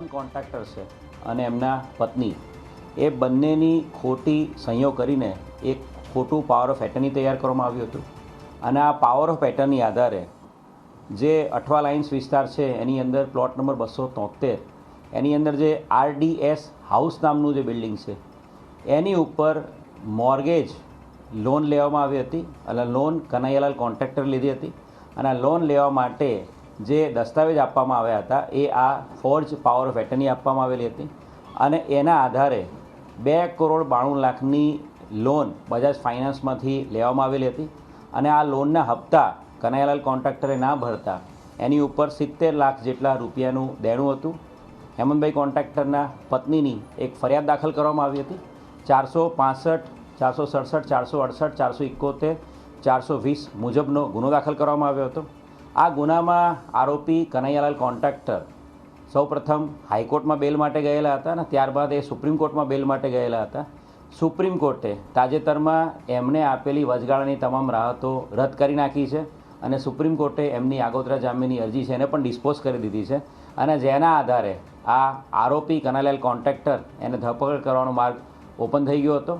Contractor છે અને એમના પત્ની એ બંનેની ખોટી સંયોગ કરીને એક ખોટું પાવર ઓફ એટર્ની તૈયાર કરવામાં આવ્યું હતું અને આ પાવર ઓફ એટર્ની આધારે જે અઠવા લાઇન્સ વિસ્તાર છે એની અંદર પ્લોટ નંબર 273 એની અંદર જે RDS હાઉસ નામનું જે બિલ્ડિંગ છે એની ઉપર મોર્ગેજ લોન લેવામાં આવી હતી અને લોન કનૈયાલાલ કોન્ટ્રાક્ટર લીધી હતી અને આ લોન લેવા માટે જે દસ્તાવેજ આપવામાં આવ્યા હતા એ આ ફોર્જ પાવર ઓફ એટર્ની આપવામાં આવેલી હતી અને એના આધારે 2,92 લાખની લોન બજાજ ફાઇનાન્સમાંથી લેવામાં આવેલી હતી અને આ લોનના હપ્તા કનૈયાલાલ કોન્ટ્રાક્ટરે ના ભરતા એની ઉપર 70 લાખ જેટલા રૂપિયાનું દેણું હતું. હેમંતભાઈ કોન્ટ્રાક્ટરના પત્નીની એક ફરિયાદ દાખલ કરવામાં આવી હતી. 465, 467, 468, 471, 420 મુજબનો ગુનો દાખલ કરવામાં આવ્યો હતો. આ ગુનામાં આરોપી કનૈયાલાલ કોન્ટ્રાક્ટર સૌપ્રથમ હાઈકોર્ટમાં બેલ માટે ગયેલા હતા અને ત્યારબાદ એ સુપ્રીમ કોર્ટમાં બેલ માટે ગયેલા હતા. સુપ્રીમ કોર્ટે તાજેતરમાં એમને આપેલી વચગાળાની તમામ રાહતો રદ કરી નાખી છે અને સુપ્રીમ કોર્ટે એમની આગોતરા જામીનની અરજી છે એને પણ ડિસ્પોઝ કરી દીધી છે અને જેના આધારે આ આરોપી કનૈયાલાલ કોન્ટ્રાક્ટર એને ધરપકડ કરવાનો માર્ગ ઓપન થઈ ગયો હતો.